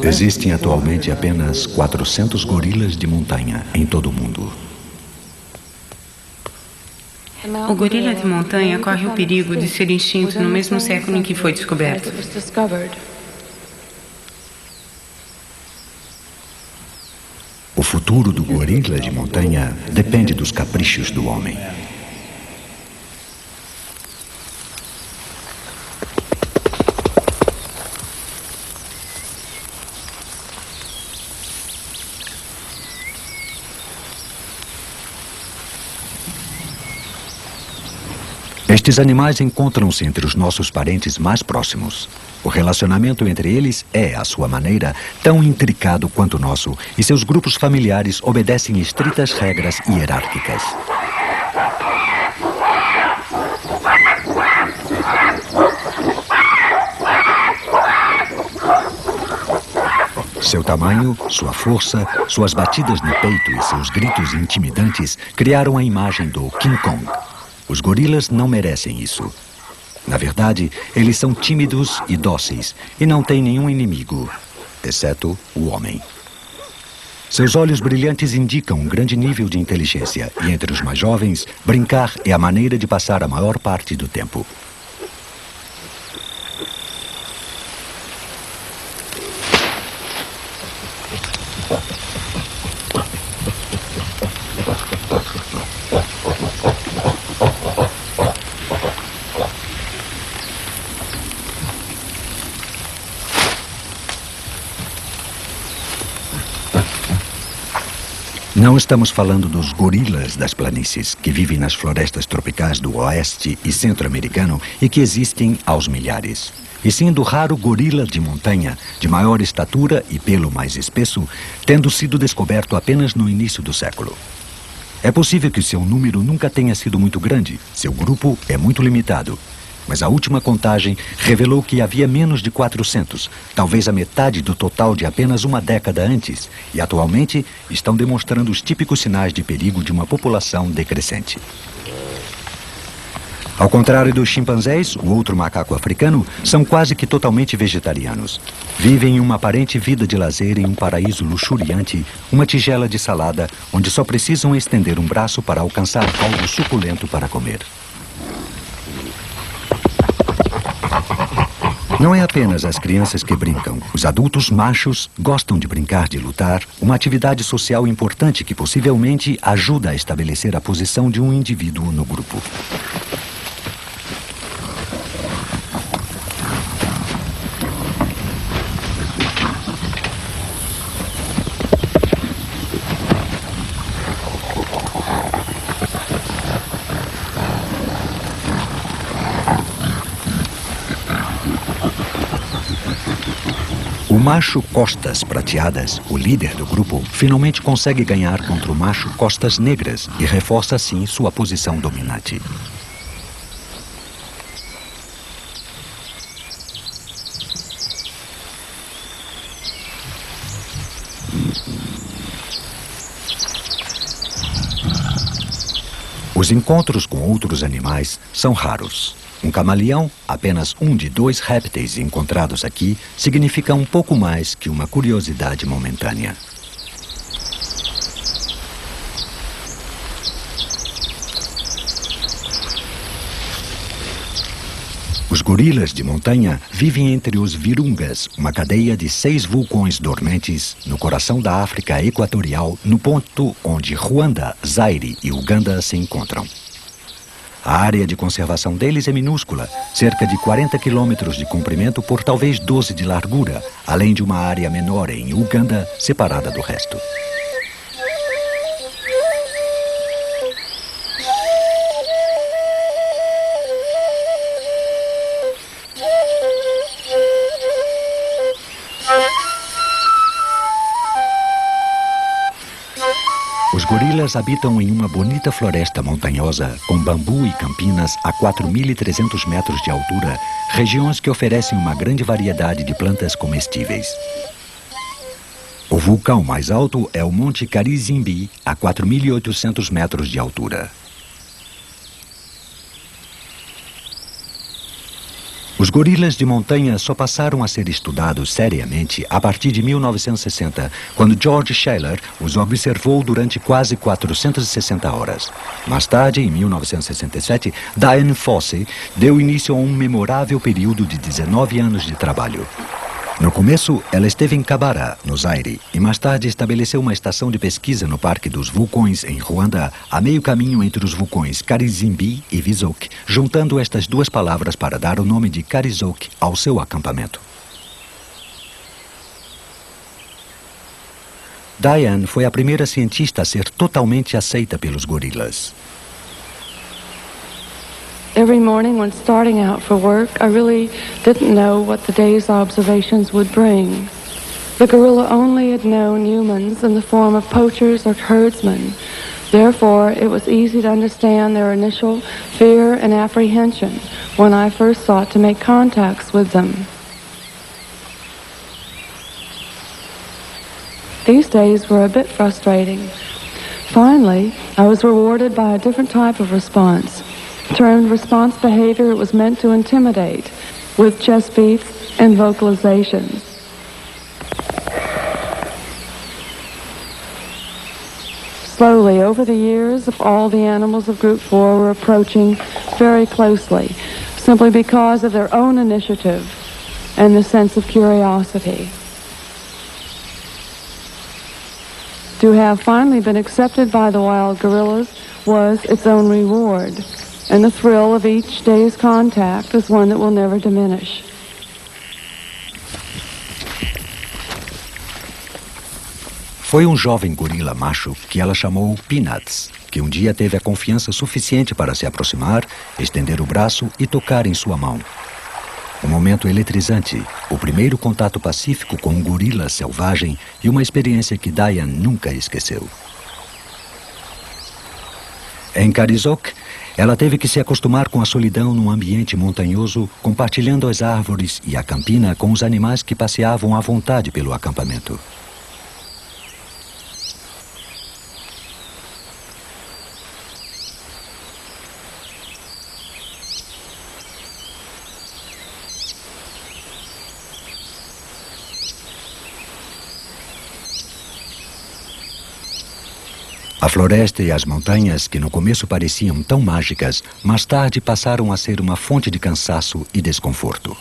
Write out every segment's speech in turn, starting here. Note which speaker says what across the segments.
Speaker 1: Existem atualmente apenas 400 gorilas de montanha em todo o mundo.
Speaker 2: O gorila de montanha corre o perigo de ser extinto no mesmo século em que foi descoberto.
Speaker 1: O futuro do gorila de montanha depende dos caprichos do homem. Estes animais encontram-se entre os nossos parentes mais próximos. O relacionamento entre eles é, à sua maneira, tão intricado quanto o nosso, e seus grupos familiares obedecem estritas regras hierárquicas. Seu tamanho, sua força, suas batidas no peito e seus gritos intimidantes criaram a imagem do King Kong. Os gorilas não merecem isso. Na verdade, eles são tímidos e dóceis e não têm nenhum inimigo, exceto o homem. Seus olhos brilhantes indicam um grande nível de inteligência e, entre os mais jovens, brincar é a maneira de passar a maior parte do tempo. Não estamos falando dos gorilas das planícies, que vivem nas florestas tropicais do oeste e centro-americano e que existem aos milhares. E sim do raro gorila de montanha, de maior estatura e pelo mais espesso, tendo sido descoberto apenas no início do século. É possível que seu número nunca tenha sido muito grande, seu grupo é muito limitado. Mas a última contagem revelou que havia menos de 400, talvez a metade do total de apenas uma década antes, e atualmente estão demonstrando os típicos sinais de perigo de uma população decrescente. Ao contrário dos chimpanzés, o outro macaco africano, são quase que totalmente vegetarianos. Vivem uma aparente vida de lazer em um paraíso luxuriante, uma tigela de salada, onde só precisam estender um braço para alcançar algo suculento para comer. Não é apenas as crianças que brincam. Os adultos machos gostam de brincar de lutar, uma atividade social importante que possivelmente ajuda a estabelecer a posição de um indivíduo no grupo. O macho costas prateadas, o líder do grupo, finalmente consegue ganhar contra o macho costas negras e reforça assim sua posição dominante. Os encontros com outros animais são raros. Um camaleão, apenas um de 2 répteis encontrados aqui, significa um pouco mais que uma curiosidade momentânea. Os gorilas de montanha vivem entre os Virungas, uma cadeia de 6 vulcões dormentes no coração da África Equatorial, no ponto onde Ruanda, Zaire e Uganda se encontram. A área de conservação deles é minúscula, cerca de 40 quilômetros de comprimento por talvez 12 de largura, além de uma área menor em Uganda, separada do resto. Os gorilas habitam em uma bonita floresta montanhosa, com bambu e campinas a 4.300 metros de altura, regiões que oferecem uma grande variedade de plantas comestíveis. O vulcão mais alto é o Monte Karisimbi, a 4.800 metros de altura. Os gorilas de montanha só passaram a ser estudados seriamente a partir de 1960, quando George Scheller os observou durante quase 460 horas. Mais tarde, em 1967, Dian Fossey deu início a um memorável período de 19 anos de trabalho. No começo, ela esteve em Kabara, no Zaire, e mais tarde estabeleceu uma estação de pesquisa no Parque dos Vulcões, em Ruanda, a meio caminho entre os vulcões Karisimbi e Vizok, juntando estas duas palavras para dar o nome de Karizok ao seu acampamento. Dian foi a primeira cientista a ser totalmente aceita pelos gorilas.
Speaker 3: Every morning when starting out for work, I really didn't know what the day's observations would bring. The gorilla only had known humans in the form of poachers or herdsmen. Therefore, it was easy to understand their initial fear and apprehension when I first sought to make contacts with them. These days were a bit frustrating. Finally, I was rewarded by a different type of response. Termed response behavior, it was meant to intimidate with chest beats and vocalizations. Slowly, over the years, all the animals of Group 4 were approaching very closely, simply because of their own initiative and the sense of curiosity. To have finally been accepted by the wild gorillas was its own reward. And the thrill of each day's contact is one that will never diminish.
Speaker 1: Foi um jovem gorila macho que ela chamou Peanuts, que um dia teve a confiança suficiente para se aproximar, estender o braço e tocar em sua mão. Um momento eletrizante, o primeiro contato pacífico com um gorila selvagem e uma experiência que Dian nunca esqueceu. Em Karizok, ela teve que se acostumar com a solidão num ambiente montanhoso, compartilhando as árvores e a campina com os animais que passeavam à vontade pelo acampamento. A floresta e as montanhas, que no começo pareciam tão mágicas, mais tarde passaram a ser uma fonte de cansaço e desconforto.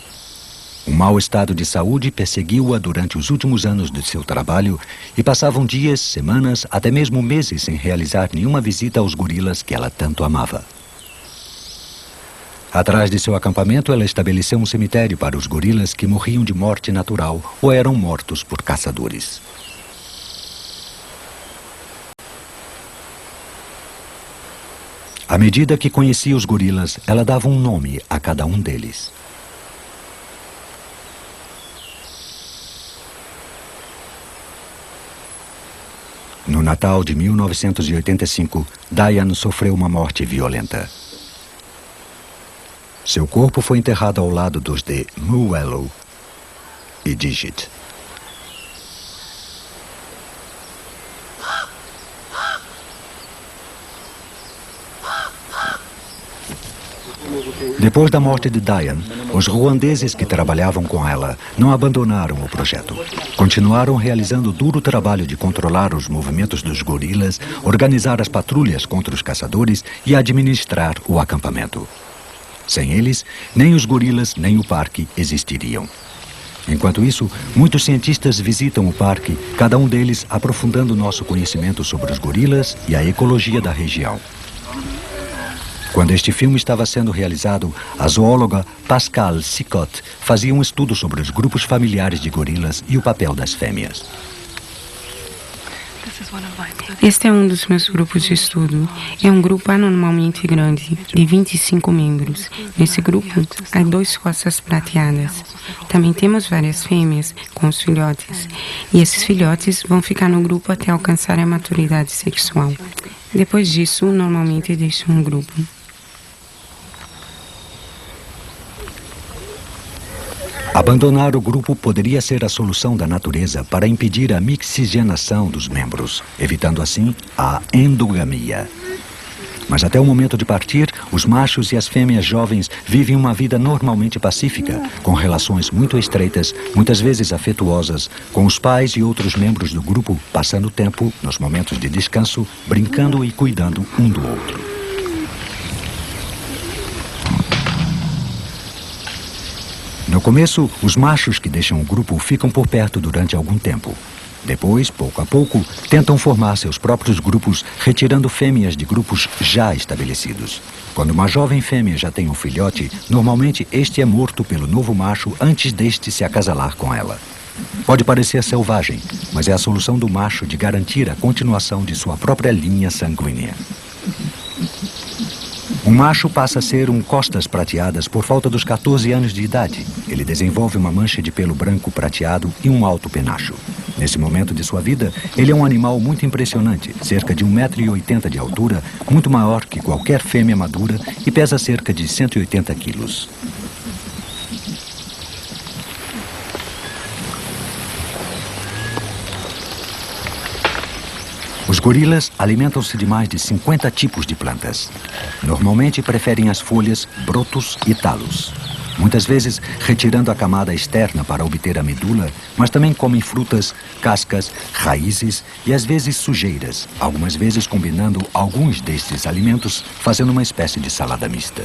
Speaker 1: Um mau estado de saúde perseguiu-a durante os últimos anos de seu trabalho e passavam dias, semanas, até mesmo meses sem realizar nenhuma visita aos gorilas que ela tanto amava. Atrás de seu acampamento, ela estabeleceu um cemitério para os gorilas que morriam de morte natural ou eram mortos por caçadores. À medida que conhecia os gorilas, ela dava um nome a cada um deles. No Natal de 1985, Dian sofreu uma morte violenta. Seu corpo foi enterrado ao lado dos de Muelo e Digit. Depois da morte de Dian, os ruandeses que trabalhavam com ela não abandonaram o projeto. Continuaram realizando o duro trabalho de controlar os movimentos dos gorilas, organizar as patrulhas contra os caçadores e administrar o acampamento. Sem eles, nem os gorilas nem o parque existiriam. Enquanto isso, muitos cientistas visitam o parque, cada um deles aprofundando nosso conhecimento sobre os gorilas e a ecologia da região. Quando este filme estava sendo realizado, a zoóloga Pascale Sicot fazia um estudo sobre os grupos familiares de gorilas e o papel das fêmeas.
Speaker 2: Este é um dos meus grupos de estudo. É um grupo anormalmente grande, de 25 membros. Nesse grupo, há 2 costas prateadas. Também temos várias fêmeas com os filhotes. E esses filhotes vão ficar no grupo até alcançar a maturidade sexual. Depois disso, normalmente deixam o grupo.
Speaker 1: Abandonar o grupo poderia ser a solução da natureza para impedir a mixigenação dos membros, evitando assim a endogamia. Mas até o momento de partir, os machos e as fêmeas jovens vivem uma vida normalmente pacífica, com relações muito estreitas, muitas vezes afetuosas, com os pais e outros membros do grupo, passando tempo, nos momentos de descanso, brincando e cuidando um do outro. No começo, os machos que deixam o grupo ficam por perto durante algum tempo. Depois, pouco a pouco, tentam formar seus próprios grupos, retirando fêmeas de grupos já estabelecidos. Quando uma jovem fêmea já tem um filhote, normalmente este é morto pelo novo macho antes deste se acasalar com ela. Pode parecer selvagem, mas é a solução do macho de garantir a continuação de sua própria linha sanguínea. Um macho passa a ser um costas prateadas por volta dos 14 anos de idade. Ele desenvolve uma mancha de pelo branco prateado e um alto penacho. Nesse momento de sua vida, ele é um animal muito impressionante, cerca de 1,80 m de altura, muito maior que qualquer fêmea madura e pesa cerca de 180 quilos. Os gorilas alimentam-se de mais de 50 tipos de plantas. Normalmente preferem as folhas, brotos e talos. Muitas vezes retirando a camada externa para obter a medula, mas também comem frutas, cascas, raízes e às vezes sujeiras, algumas vezes combinando alguns destes alimentos, fazendo uma espécie de salada mista.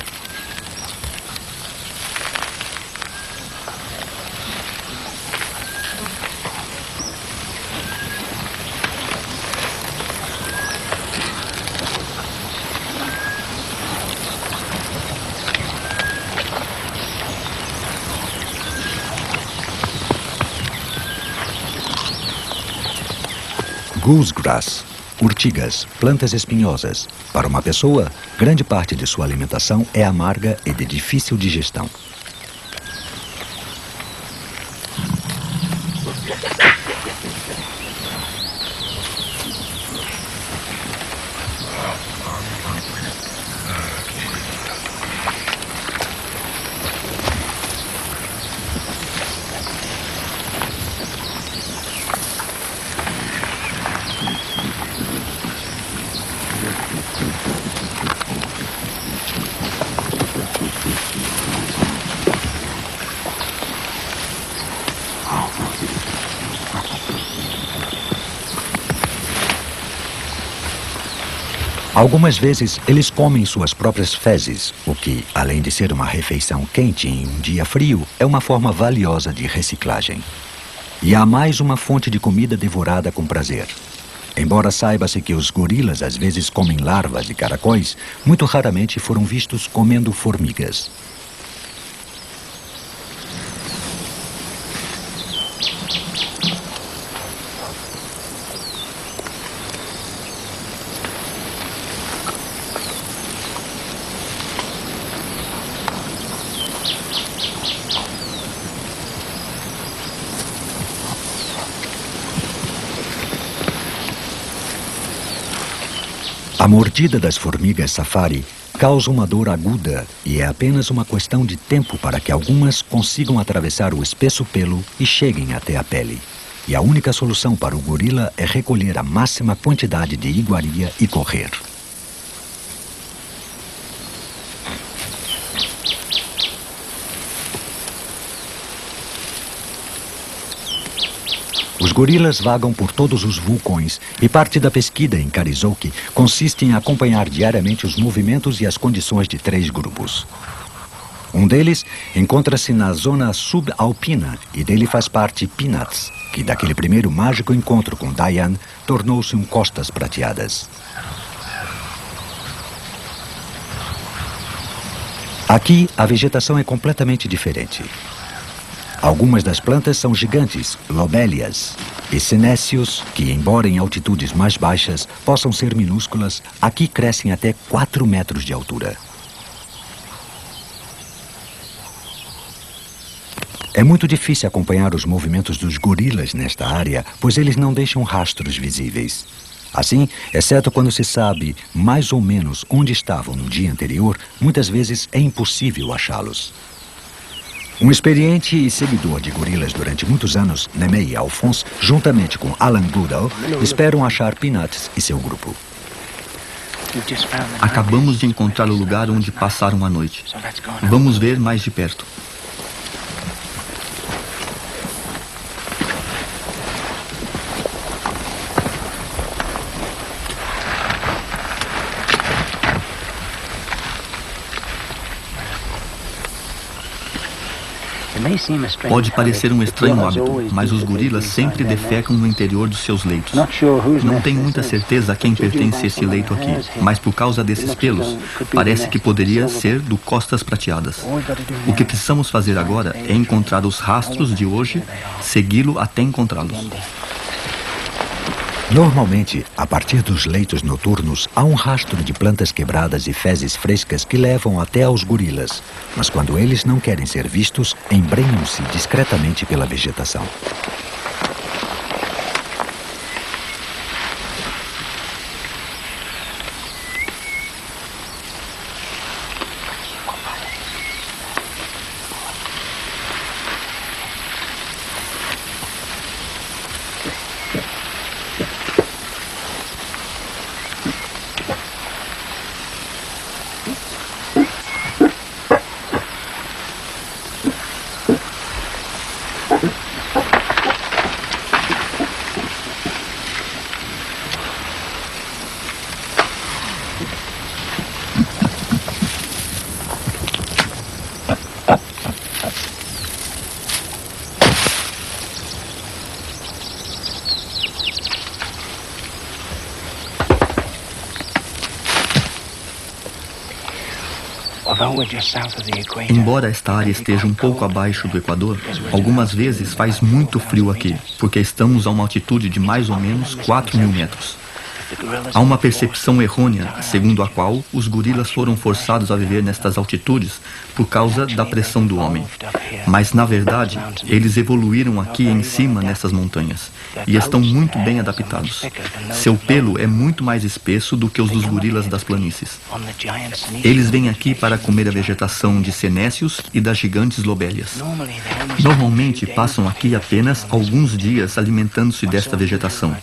Speaker 1: Goosegrass, urtigas, plantas espinhosas. Para uma pessoa, grande parte de sua alimentação é amarga e de difícil digestão. Algumas vezes, eles comem suas próprias fezes, o que, além de ser uma refeição quente em um dia frio, é uma forma valiosa de reciclagem. E há mais uma fonte de comida devorada com prazer. Embora saiba-se que os gorilas às vezes comem larvas de caracóis, muito raramente foram vistos comendo formigas. A mordida das formigas safari causa uma dor aguda e é apenas uma questão de tempo para que algumas consigam atravessar o espesso pelo e cheguem até a pele. E a única solução para o gorila é recolher a máxima quantidade de iguaria e correr. Os gorilas vagam por todos os vulcões e parte da pesquisa em Karizoki consiste em acompanhar diariamente os movimentos e as condições de 3 grupos. Um deles encontra-se na zona subalpina e dele faz parte Peanuts, que daquele primeiro mágico encontro com Diane tornou-se um costas prateadas. Aqui, a vegetação é completamente diferente. Algumas das plantas são gigantes, lobélias, e senécios, que, embora em altitudes mais baixas possam ser minúsculas, aqui crescem até 4 metros de altura. É muito difícil acompanhar os movimentos dos gorilas nesta área, pois eles não deixam rastros visíveis. Assim, exceto quando se sabe mais ou menos onde estavam no dia anterior, muitas vezes é impossível achá-los. Um experiente e seguidor de gorilas durante muitos anos, Nemei Alphonse, juntamente com Alan Goodall, esperam achar Peanuts e seu grupo.
Speaker 4: Acabamos de encontrar o lugar onde passaram a noite. Vamos ver mais de perto. Pode parecer um estranho hábito, mas os gorilas sempre defecam no interior dos seus leitos. Não tenho muita certeza a quem pertence esse leito aqui, mas por causa desses pelos, parece que poderia ser do Costas Prateadas. O que precisamos fazer agora é encontrar os rastros de hoje, segui-lo até encontrá-los.
Speaker 1: Normalmente, a partir dos leitos noturnos, há um rastro de plantas quebradas e fezes frescas que levam até aos gorilas. Mas quando eles não querem ser vistos, embrenham-se discretamente pela vegetação.
Speaker 4: Embora esta área esteja um pouco abaixo do Equador, algumas vezes faz muito frio aqui, porque estamos a uma altitude de mais ou menos 4.000 metros. Há uma percepção errônea, segundo a qual os gorilas foram forçados a viver nestas altitudes por causa da pressão do homem. Mas, na verdade, eles evoluíram aqui em cima nessas montanhas e estão muito bem adaptados. Seu pelo é muito mais espesso do que os dos gorilas das planícies. Eles vêm aqui para comer a vegetação de senécios e das gigantes lobélias. Normalmente passam aqui apenas alguns dias alimentando-se desta vegetação.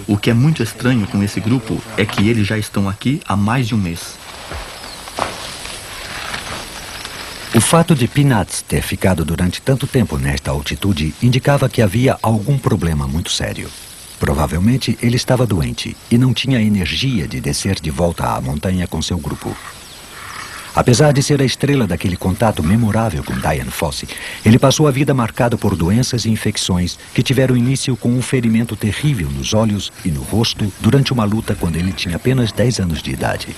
Speaker 4: O que é muito estranho com esse grupo é que eles já estão aqui há mais de um mês.
Speaker 1: O fato de Peanuts ter ficado durante tanto tempo nesta altitude indicava que havia algum problema muito sério. Provavelmente ele estava doente e não tinha energia de descer de volta à montanha com seu grupo. Apesar de ser a estrela daquele contato memorável com Dian Fossey, ele passou a vida marcado por doenças e infecções que tiveram início com um ferimento terrível nos olhos e no rosto durante uma luta quando ele tinha apenas 10 anos de idade.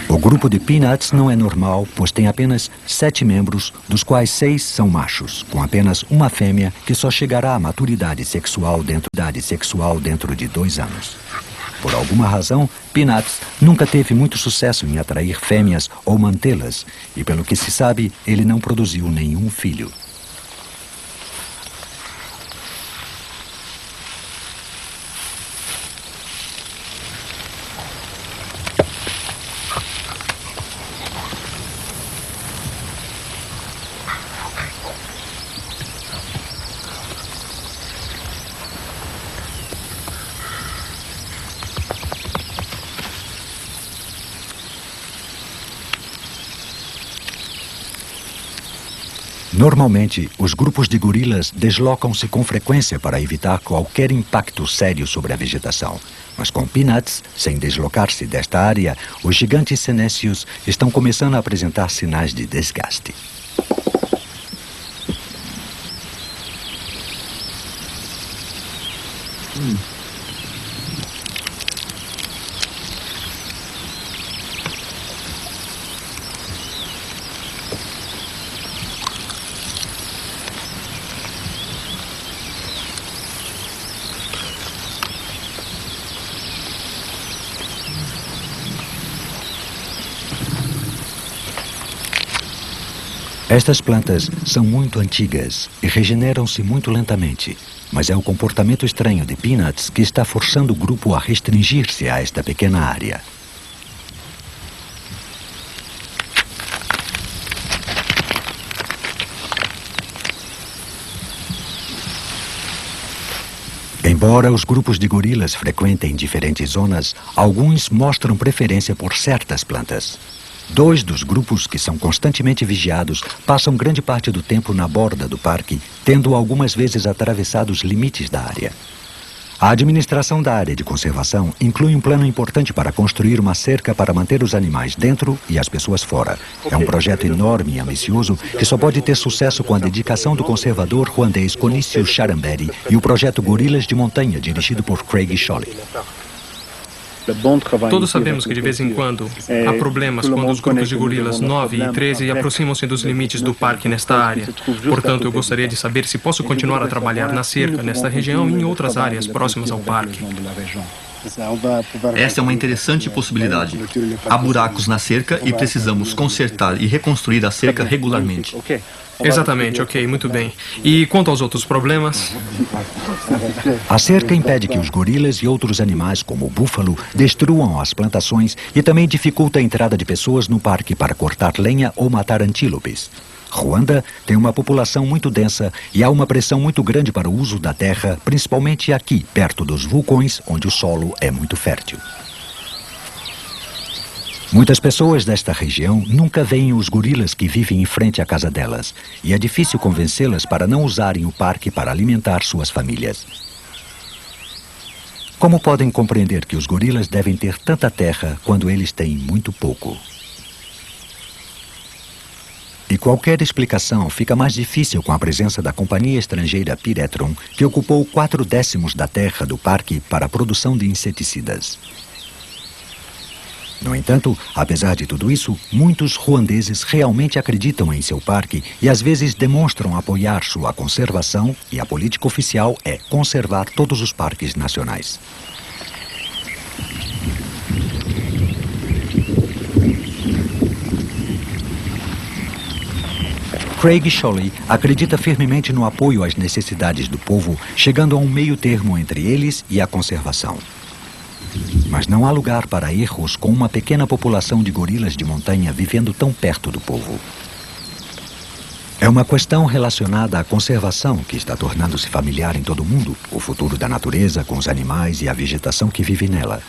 Speaker 1: O grupo de Peanuts não é normal, pois tem apenas 7 membros, dos quais 6 são machos, com apenas uma fêmea que só chegará à maturidade sexual dentro de 2 anos. Por alguma razão, Peanuts nunca teve muito sucesso em atrair fêmeas ou mantê-las, e pelo que se sabe, ele não produziu nenhum filho. Normalmente, os grupos de gorilas deslocam-se com frequência para evitar qualquer impacto sério sobre a vegetação. Mas com Peanuts, sem deslocar-se desta área, os gigantes senécios estão começando a apresentar sinais de desgaste. Estas plantas são muito antigas e regeneram-se muito lentamente, mas é o comportamento estranho de Peanuts que está forçando o grupo a restringir-se a esta pequena área. Embora os grupos de gorilas frequentem diferentes zonas, alguns mostram preferência por certas plantas. 2 dos grupos, que são constantemente vigiados, passam grande parte do tempo na borda do parque, tendo algumas vezes atravessado os limites da área. A administração da área de conservação inclui um plano importante para construir uma cerca para manter os animais dentro e as pessoas fora. É um projeto enorme e ambicioso que só pode ter sucesso com a dedicação do conservador ruandês Conício Charamberi e o projeto Gorilas de Montanha, dirigido por Craig Sholly.
Speaker 5: Todos sabemos que de vez em quando há problemas quando os grupos de gorilas 9 e 13 aproximam-se dos limites do parque nesta área. Portanto, eu gostaria de saber se posso continuar a trabalhar na cerca, nesta região e em outras áreas próximas ao parque.
Speaker 4: Essa é uma interessante possibilidade. Há buracos na cerca e precisamos consertar e reconstruir a cerca regularmente.
Speaker 5: Exatamente, ok, muito bem. E quanto aos outros problemas?
Speaker 1: A cerca impede que os gorilas e outros animais, como o búfalo, destruam as plantações e também dificulta a entrada de pessoas no parque para cortar lenha ou matar antílopes. Ruanda tem uma população muito densa e há uma pressão muito grande para o uso da terra, principalmente aqui, perto dos vulcões, onde o solo é muito fértil. Muitas pessoas desta região nunca veem os gorilas que vivem em frente à casa delas, e é difícil convencê-las para não usarem o parque para alimentar suas famílias. Como podem compreender que os gorilas devem ter tanta terra quando eles têm muito pouco? E qualquer explicação fica mais difícil com a presença da companhia estrangeira Piretron, que ocupou 4/10 da terra do parque para a produção de inseticidas. No entanto, apesar de tudo isso, muitos ruandeses realmente acreditam em seu parque e às vezes demonstram apoiar sua conservação, e a política oficial é conservar todos os parques nacionais. Craig Sholly acredita firmemente no apoio às necessidades do povo, chegando a um meio termo entre eles e a conservação. Mas não há lugar para erros com uma pequena população de gorilas de montanha vivendo tão perto do povo. É uma questão relacionada à conservação que está tornando-se familiar em todo o mundo, o futuro da natureza com os animais e a vegetação que vive nela.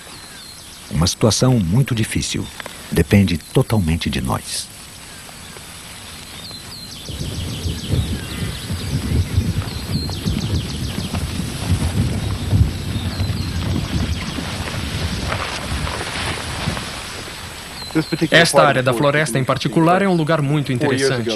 Speaker 1: Uma situação muito difícil. Depende totalmente de nós.
Speaker 5: Esta área da floresta em particular é um lugar muito interessante.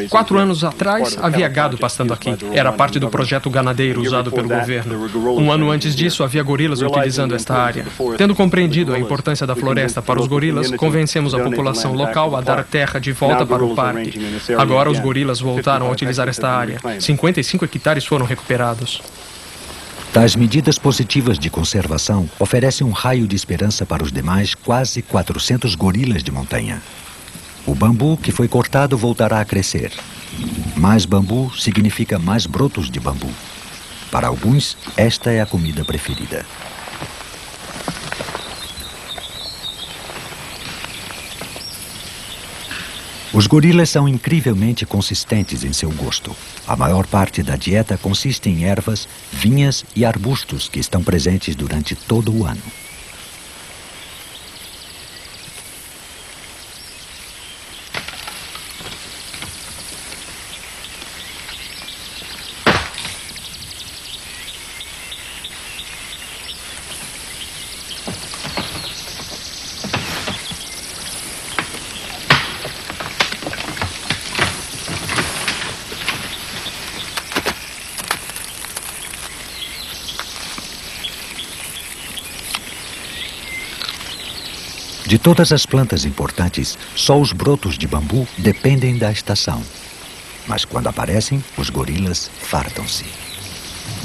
Speaker 5: 4 anos atrás, havia gado pastando aqui. Era parte do projeto ganadeiro usado pelo governo. 1 ano antes disso, havia gorilas utilizando esta área. Tendo compreendido a importância da floresta para os gorilas, convencemos a população local a dar terra de volta para o parque. Agora, os gorilas voltaram a utilizar esta área. 55 hectares foram recuperados.
Speaker 1: Tais medidas positivas de conservação oferecem um raio de esperança para os demais quase 400 gorilas de montanha. O bambu que foi cortado voltará a crescer. Mais bambu significa mais brotos de bambu. Para alguns, esta é a comida preferida. Os gorilas são incrivelmente consistentes em seu gosto. A maior parte da dieta consiste em ervas, vinhas e arbustos que estão presentes durante todo o ano. De todas as plantas importantes, só os brotos de bambu dependem da estação. Mas quando aparecem, os gorilas fartam-se.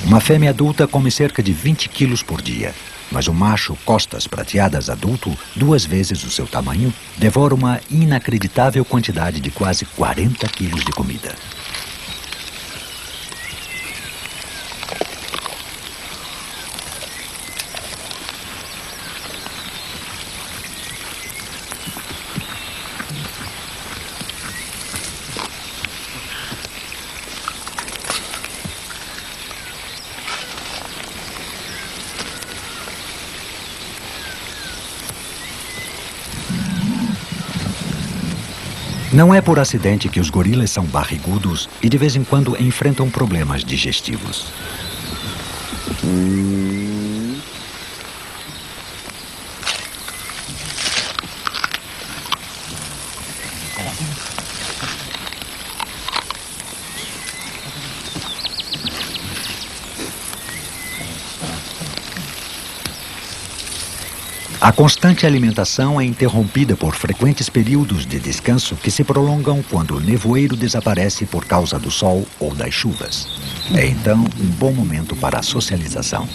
Speaker 1: Uma fêmea adulta come cerca de 20 quilos por dia. Mas o macho costas prateadas adulto, 2 vezes o seu tamanho, devora uma inacreditável quantidade de quase 40 quilos de comida. Não é por acidente que os gorilas são barrigudos e de vez em quando enfrentam problemas digestivos. A constante alimentação é interrompida por frequentes períodos de descanso que se prolongam quando o nevoeiro desaparece por causa do sol ou das chuvas. É então um bom momento para a socialização.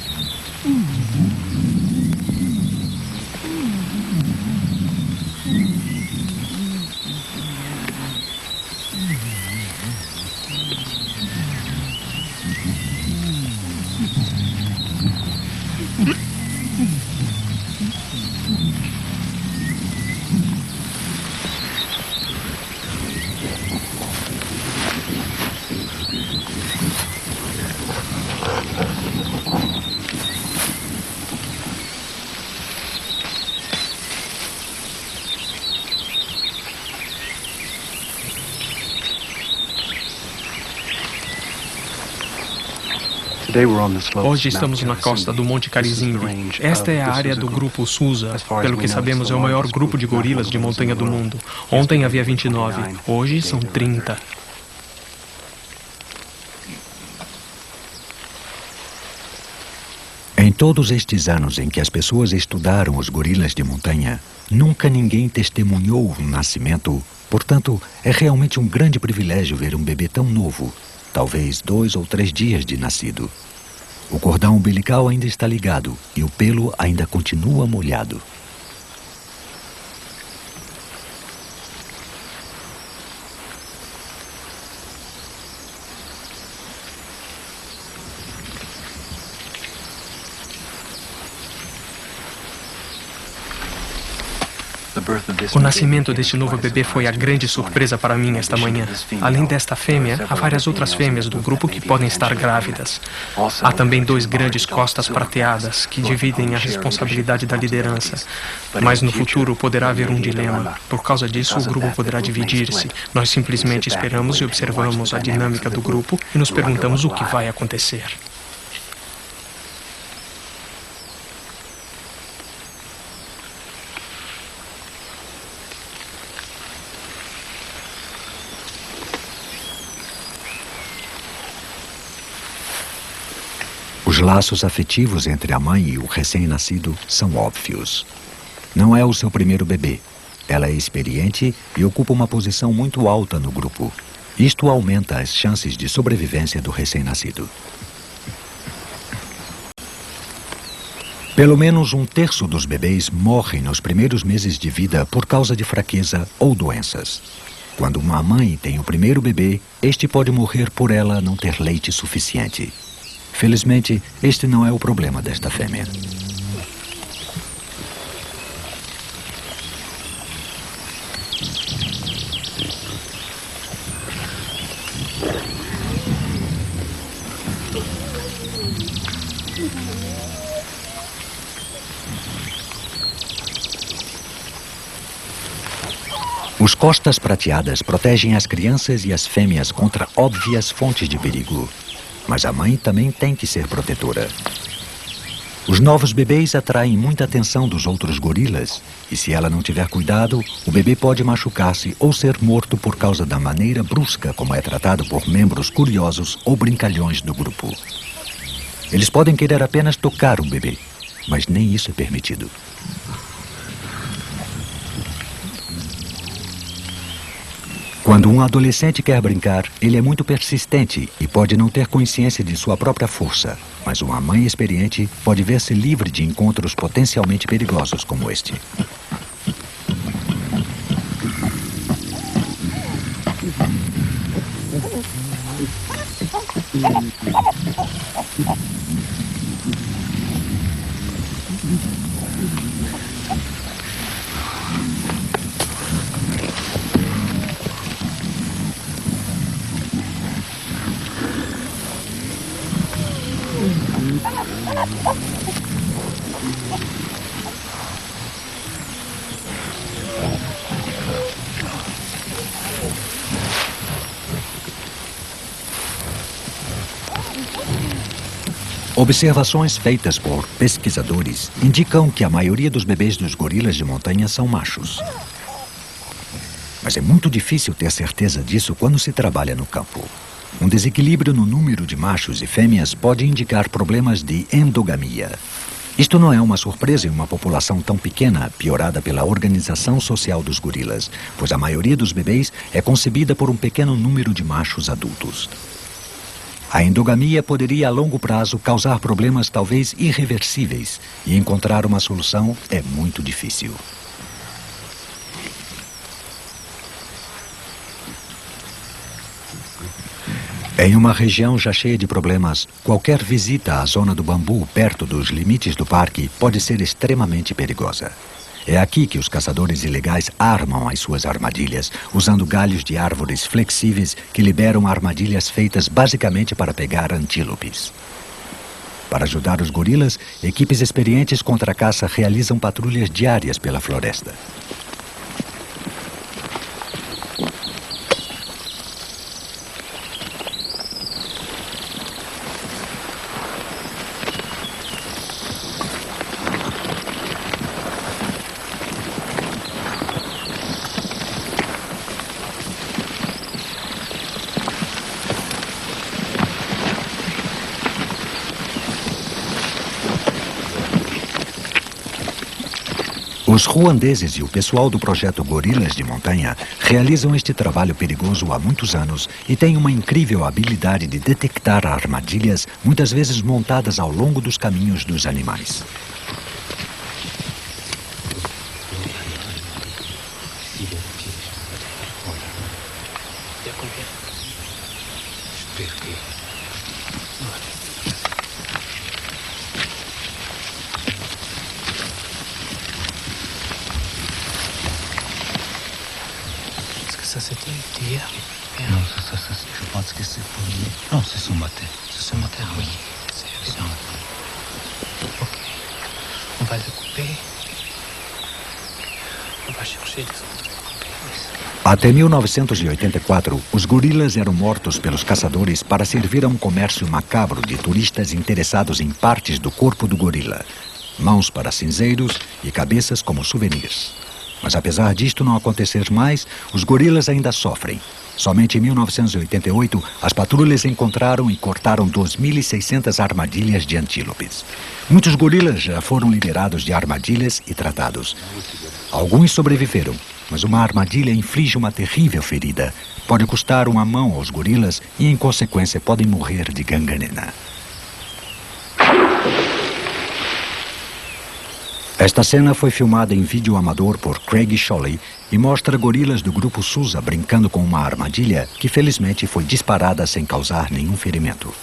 Speaker 5: Hoje estamos na costa do Monte Carizimbi. Esta é a área do grupo Susa. Pelo que sabemos, é o maior grupo de gorilas de montanha do mundo. Ontem havia 29, hoje são 30.
Speaker 1: Em todos estes anos em que as pessoas estudaram os gorilas de montanha, nunca ninguém testemunhou um nascimento. Portanto, é realmente um grande privilégio ver um bebê tão novo, talvez 2 ou 3 dias de nascido. O cordão umbilical ainda está ligado e o pelo ainda continua molhado.
Speaker 5: O nascimento deste novo bebê foi a grande surpresa para mim esta manhã. Além desta fêmea, há várias outras fêmeas do grupo que podem estar grávidas. Há também 2 grandes costas prateadas que dividem a responsabilidade da liderança. Mas no futuro poderá haver um dilema. Por causa disso, o grupo poderá dividir-se. Nós simplesmente esperamos e observamos a dinâmica do grupo e nos perguntamos o que vai acontecer.
Speaker 1: Os laços afetivos entre a mãe e o recém-nascido são óbvios. Não é o seu primeiro bebê. Ela é experiente e ocupa uma posição muito alta no grupo. Isto aumenta as chances de sobrevivência do recém-nascido. Pelo menos 1/3 dos bebês morrem nos primeiros meses de vida por causa de fraqueza ou doenças. Quando uma mãe tem o primeiro bebê, este pode morrer por ela não ter leite suficiente. Felizmente, este não é o problema desta fêmea. Os costas prateadas protegem as crianças e as fêmeas contra óbvias fontes de perigo. Mas a mãe também tem que ser protetora. Os novos bebês atraem muita atenção dos outros gorilas, e se ela não tiver cuidado, o bebê pode machucar-se ou ser morto por causa da maneira brusca como é tratado por membros curiosos ou brincalhões do grupo. Eles podem querer apenas tocar o bebê, mas nem isso é permitido. Quando um adolescente quer brincar, ele é muito persistente e pode não ter consciência de sua própria força. Mas uma mãe experiente pode ver-se livre de encontros potencialmente perigosos como este. Observações feitas por pesquisadores indicam que a maioria dos bebês dos gorilas de montanha são machos. Mas é muito difícil ter certeza disso quando se trabalha no campo. Um desequilíbrio no número de machos e fêmeas pode indicar problemas de endogamia. Isto não é uma surpresa em uma população tão pequena, piorada pela organização social dos gorilas, pois a maioria dos bebês é concebida por um pequeno número de machos adultos. A endogamia poderia, a longo prazo, causar problemas talvez irreversíveis, e encontrar uma solução é muito difícil. Em uma região já cheia de problemas, qualquer visita à zona do bambu perto dos limites do parque pode ser extremamente perigosa. É aqui que os caçadores ilegais armam as suas armadilhas, usando galhos de árvores flexíveis que liberam armadilhas feitas basicamente para pegar antílopes. Para ajudar os gorilas, equipes experientes contra a caça realizam patrulhas diárias pela floresta. Os ruandeses e o pessoal do projeto Gorilas de Montanha realizam este trabalho perigoso há muitos anos e têm uma incrível habilidade de detectar armadilhas, muitas vezes montadas ao longo dos caminhos dos animais.
Speaker 6: Ça c'était hier. Non, ça, je pense que c'est pour lui. Non, c'est ce matin. C'est ce matin, oui. C'est ce matin. Ok. On va le couper. On va chercher des autres.
Speaker 1: Até 1984, os gorilas eram mortos pelos caçadores para servir a um comércio macabro de turistas interessados em partes do corpo do gorila, mãos para cinzeiros e cabeças como souvenirs. Mas apesar disto não acontecer mais, os gorilas ainda sofrem. Somente em 1988, as patrulhas encontraram e cortaram 2.600 armadilhas de antílopes. Muitos gorilas já foram liberados de armadilhas e tratados. Alguns sobreviveram, mas uma armadilha inflige uma terrível ferida. Pode custar uma mão aos gorilas e, em consequência, podem morrer de gangrena. Esta cena foi filmada em vídeo amador por Craig Sholey e mostra gorilas do grupo Sousa brincando com uma armadilha que felizmente foi disparada sem causar nenhum ferimento.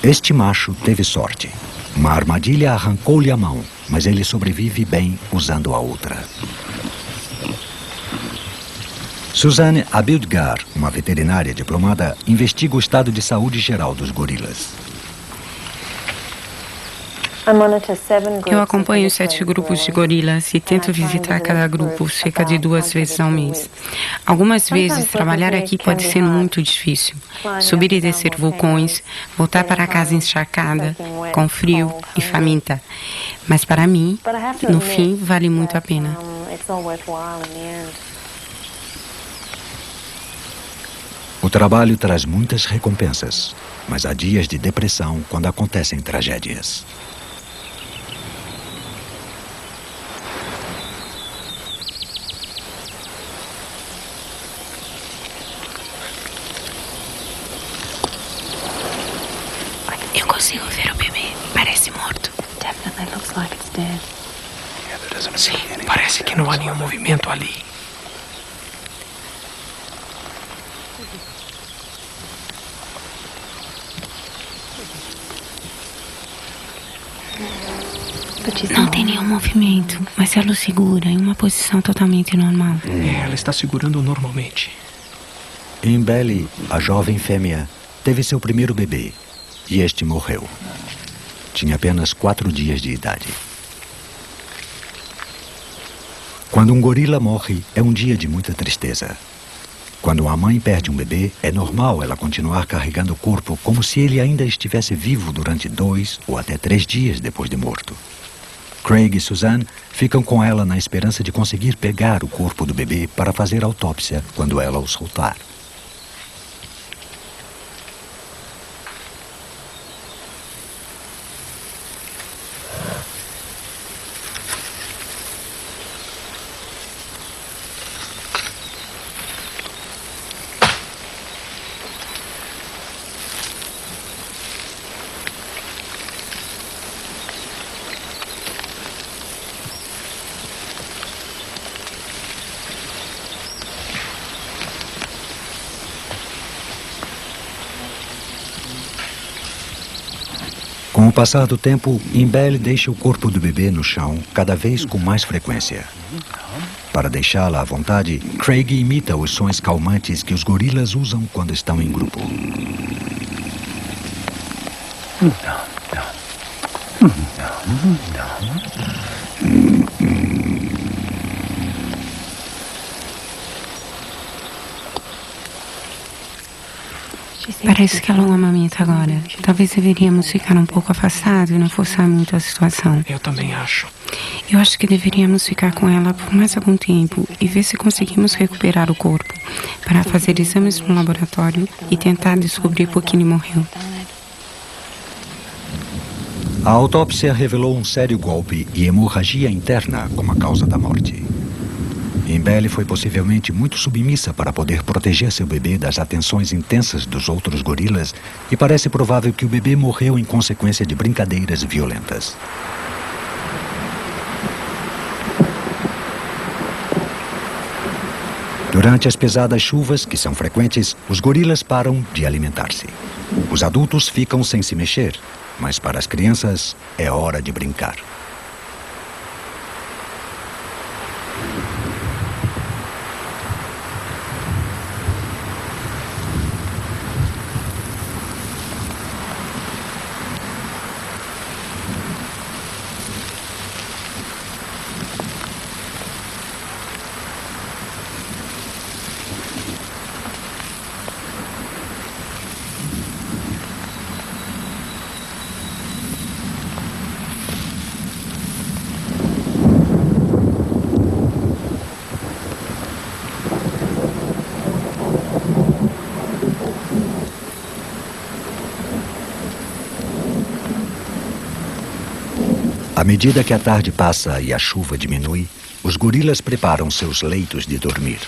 Speaker 1: Este macho teve sorte. Uma armadilha arrancou-lhe a mão, mas ele sobrevive bem usando a outra. Suzanne Abildgar, uma veterinária diplomada, investiga o estado de saúde geral dos gorilas.
Speaker 2: Eu acompanho 7 grupos de gorilas e tento visitar cada grupo cerca de 2 vezes ao mês. Algumas vezes, trabalhar aqui pode ser muito difícil. Subir e descer vulcões, voltar para casa encharcada, com frio e faminta. Mas para mim, no fim, vale muito a pena.
Speaker 1: O trabalho traz muitas recompensas, mas há dias de depressão quando acontecem tragédias.
Speaker 2: Eu consigo ver o bebê. Parece morto.
Speaker 3: Definitely looks like it's dead.
Speaker 5: Sim, parece que não há nenhum movimento ali.
Speaker 2: Não tem nenhum movimento, mas ela o segura em uma posição totalmente normal.
Speaker 5: Ela está segurando normalmente.
Speaker 1: Imbele, a jovem fêmea, teve seu primeiro bebê e este morreu. Tinha apenas 4 dias de idade. Quando um gorila morre, é um dia de muita tristeza. Quando uma mãe perde um bebê, é normal ela continuar carregando o corpo como se ele ainda estivesse vivo durante 2 ou até 3 dias depois de morto. Craig e Suzanne ficam com ela na esperança de conseguir pegar o corpo do bebê para fazer autópsia quando ela o soltar. Com o passar do tempo, Imbele deixa o corpo do bebê no chão cada vez com mais frequência. Para deixá-la à vontade, Craig imita os sons calmantes que os gorilas usam quando estão em grupo.
Speaker 2: Parece que ela o amamenta agora. Talvez deveríamos ficar um pouco afastados e não forçar muito a situação.
Speaker 5: Eu também acho.
Speaker 2: Eu acho que deveríamos ficar com ela por mais algum tempo e ver se conseguimos recuperar o corpo para fazer exames no laboratório e tentar descobrir por que ele morreu.
Speaker 1: A autópsia revelou um sério golpe e hemorragia interna como a causa da morte. Imbele foi possivelmente muito submissa para poder proteger seu bebê das atenções intensas dos outros gorilas e parece provável que o bebê morreu em consequência de brincadeiras violentas. Durante as pesadas chuvas, que são frequentes, os gorilas param de alimentar-se. Os adultos ficam sem se mexer, mas para as crianças é hora de brincar. À medida que a tarde passa e a chuva diminui, os gorilas preparam seus leitos de dormir.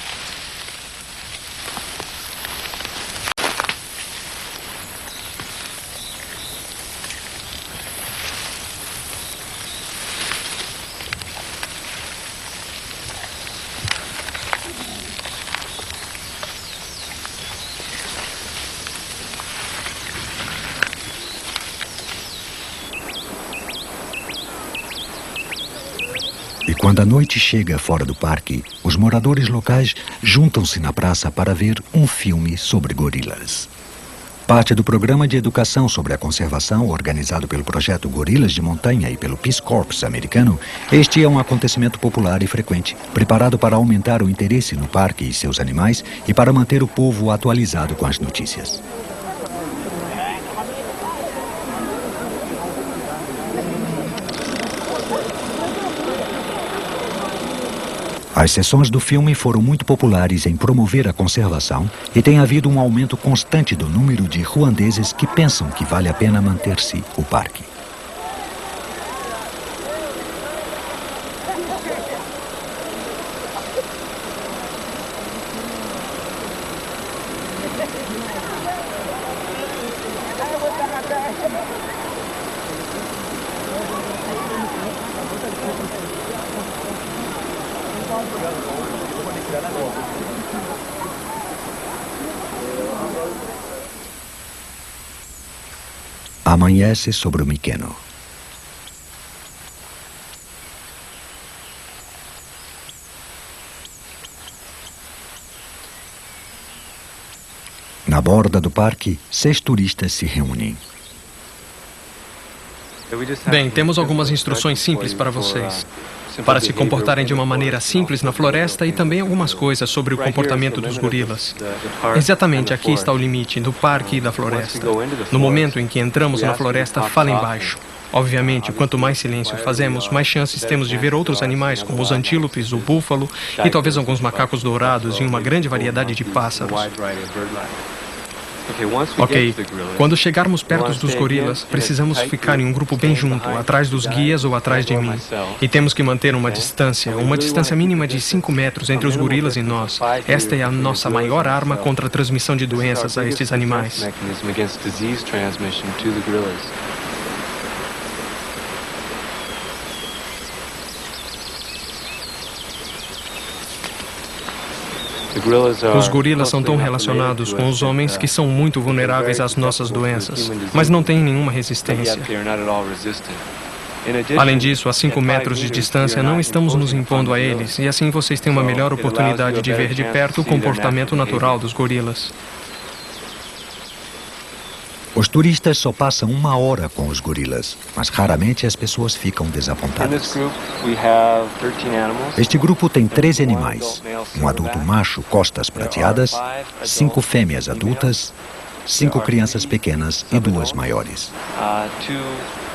Speaker 1: E quando a noite chega fora do parque, os moradores locais juntam-se na praça para ver um filme sobre gorilas. Parte do programa de educação sobre a conservação organizado pelo projeto Gorilas de Montanha e pelo Peace Corps americano, este é um acontecimento popular e frequente, preparado para aumentar o interesse no parque e seus animais e para manter o povo atualizado com as notícias. As sessões do filme foram muito populares em promover a conservação e tem havido um aumento constante do número de ruandeses que pensam que vale a pena manter-se o parque. Amanhece sobre o Mykenno. Na borda do parque, 6 turistas se reúnem.
Speaker 5: Bem, temos algumas instruções simples para vocês. Para se comportarem de uma maneira simples na floresta e também algumas coisas sobre o comportamento dos gorilas. Exatamente aqui está o limite do parque e da floresta. No momento em que entramos na floresta, falem baixo. Obviamente, quanto mais silêncio fazemos, mais chances temos de ver outros animais, como os antílopes, o búfalo e talvez alguns macacos dourados e uma grande variedade de pássaros. Ok, quando chegarmos perto dos gorilas, precisamos ficar em um grupo bem junto, atrás dos guias ou atrás de mim. E temos que manter uma distância mínima de 5 metros entre os gorilas e nós. Esta é a nossa maior arma contra a transmissão de doenças a estes animais. Os gorilas são tão relacionados com os homens que são muito vulneráveis às nossas doenças, mas não têm nenhuma resistência. Além disso, a 5 metros de distância não estamos nos impondo a eles, e assim vocês têm uma melhor oportunidade de ver de perto o comportamento natural dos gorilas.
Speaker 1: Os turistas só passam 1 hora com os gorilas, mas raramente as pessoas ficam desapontadas. Este grupo tem 13 animais, um adulto macho, costas prateadas, 5 fêmeas adultas, 5 crianças pequenas e 2 maiores.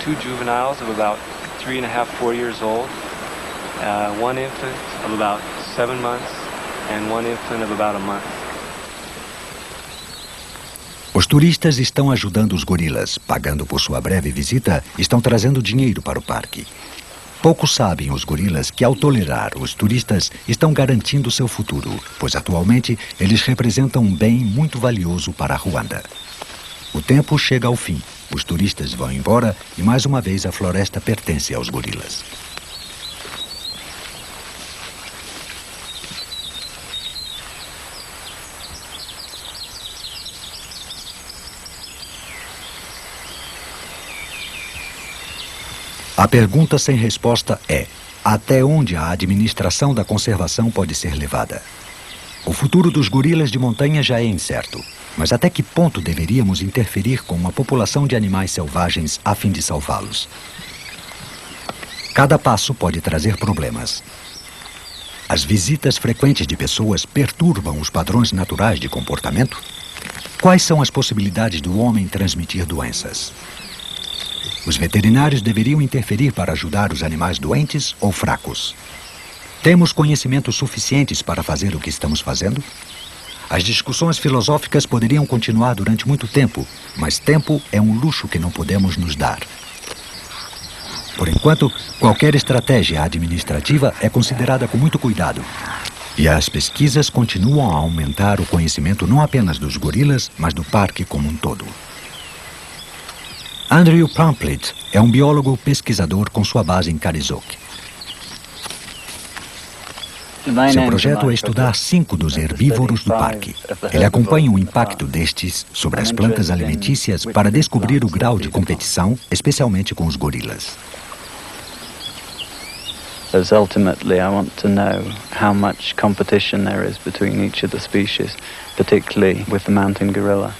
Speaker 7: 2 juveniles of about 3.5, 4 years old, 1 infant of about 7 months, and 1 infant of about a month.
Speaker 1: Os turistas estão ajudando os gorilas, pagando por sua breve visita, estão trazendo dinheiro para o parque. Poucos sabem os gorilas que, ao tolerar os turistas, estão garantindo seu futuro, pois atualmente eles representam um bem muito valioso para Ruanda. O tempo chega ao fim, os turistas vão embora e mais uma vez a floresta pertence aos gorilas. A pergunta sem resposta é: até onde a administração da conservação pode ser levada? O futuro dos gorilas de montanha já é incerto, mas até que ponto deveríamos interferir com uma população de animais selvagens a fim de salvá-los? Cada passo pode trazer problemas. As visitas frequentes de pessoas perturbam os padrões naturais de comportamento? Quais são as possibilidades do homem transmitir doenças? Os veterinários deveriam interferir para ajudar os animais doentes ou fracos? Temos conhecimentos suficientes para fazer o que estamos fazendo? As discussões filosóficas poderiam continuar durante muito tempo, mas tempo é um luxo que não podemos nos dar. Por enquanto, qualquer estratégia administrativa é considerada com muito cuidado. E as pesquisas continuam a aumentar o conhecimento não apenas dos gorilas, mas do parque como um todo. Andrew Pamphlet é um biólogo pesquisador com sua base em Karizok. Seu projeto é estudar 5 dos herbívoros do parque. Ele acompanha o impacto destes sobre as plantas alimentícias para descobrir o grau de competição, especialmente com os gorilas.
Speaker 8: Because ultimately I want to know how much competition there is between each of the species, particularly with the mountain gorilla.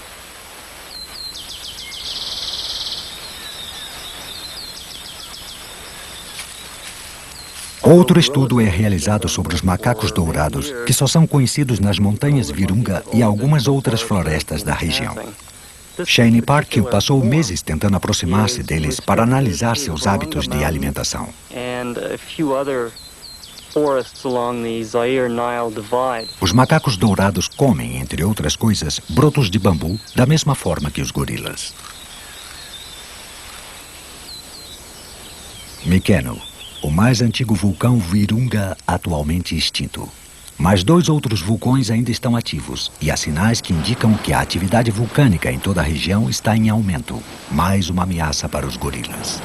Speaker 1: Outro estudo é realizado sobre os macacos dourados, que só são conhecidos nas montanhas Virunga e algumas outras florestas da região. Shane Parkhill passou meses tentando aproximar-se deles para analisar seus hábitos de alimentação. Os macacos dourados comem, entre outras coisas, brotos de bambu da mesma forma que os gorilas. Mykenno, o mais antigo vulcão Virunga atualmente extinto. Mas 2 outros vulcões ainda estão ativos e há sinais que indicam que a atividade vulcânica em toda a região está em aumento. Mais uma ameaça para os gorilas.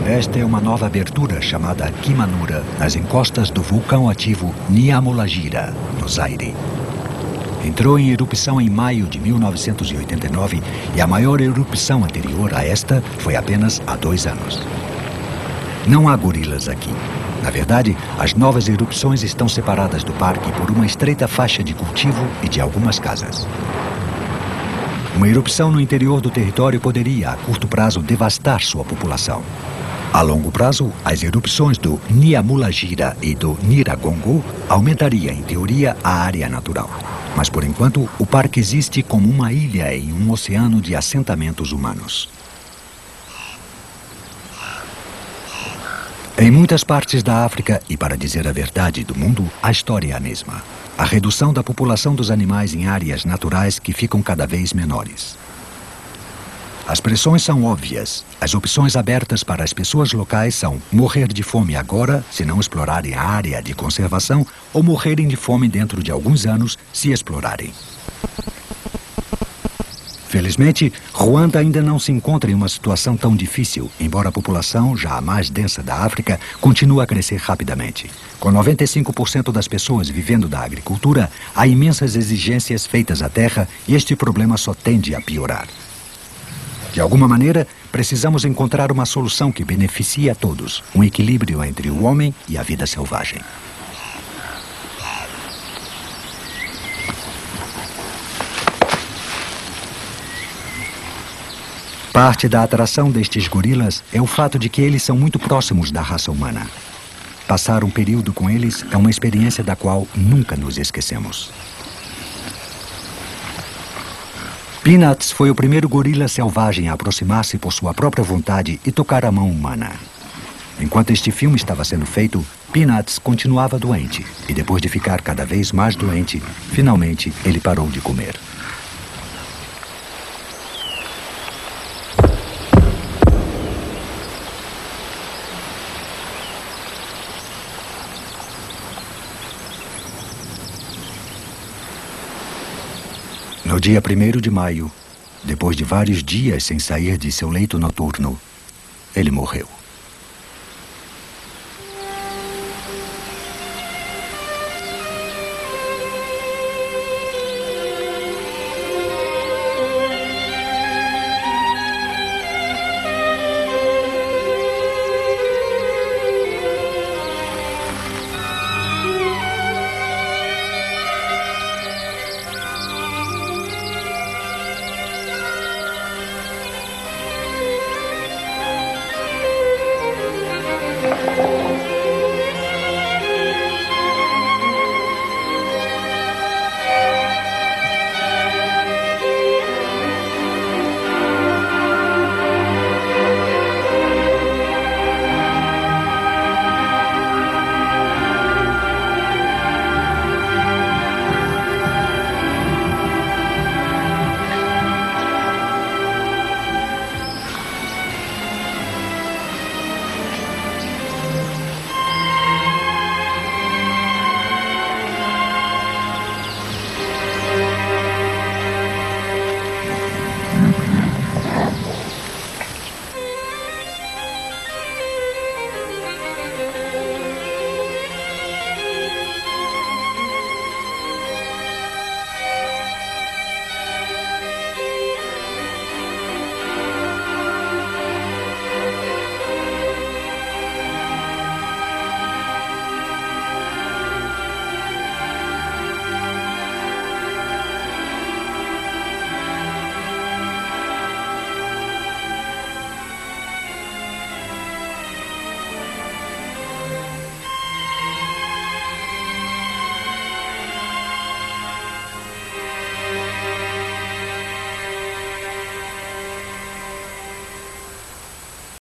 Speaker 1: Esta é uma nova abertura chamada Kimanura, nas encostas do vulcão ativo Nyamulagira, no Zaire. Entrou em erupção em maio de 1989 e a maior erupção anterior a esta foi apenas há 2 anos. Não há gorilas aqui. Na verdade, as novas erupções estão separadas do parque por uma estreita faixa de cultivo e de algumas casas. Uma erupção no interior do território poderia, a curto prazo, devastar sua população. A longo prazo, as erupções do Nyamulagira e do Nyiragongo aumentariam, em teoria, a área natural. Mas, por enquanto, o parque existe como uma ilha em um oceano de assentamentos humanos. Em muitas partes da África e, para dizer a verdade, do mundo, a história é a mesma. A redução da população dos animais em áreas naturais que ficam cada vez menores. As pressões são óbvias. As opções abertas para as pessoas locais são morrer de fome agora, se não explorarem a área de conservação, ou morrerem de fome dentro de alguns anos, se explorarem. Felizmente, Ruanda ainda não se encontra em uma situação tão difícil, embora a população, já a mais densa da África, continue a crescer rapidamente. Com 95% das pessoas vivendo da agricultura, há imensas exigências feitas à terra e este problema só tende a piorar. De alguma maneira, precisamos encontrar uma solução que beneficie a todos, um equilíbrio entre o homem e a vida selvagem. Parte da atração destes gorilas é o fato de que eles são muito próximos da raça humana. Passar um período com eles é uma experiência da qual nunca nos esquecemos. Peanuts foi o primeiro gorila selvagem a aproximar-se por sua própria vontade e tocar a mão humana. Enquanto este filme estava sendo feito, Peanuts continuava doente e depois de ficar cada vez mais doente, finalmente ele parou de comer. No dia 1º de maio, depois de vários dias sem sair de seu leito noturno, ele morreu.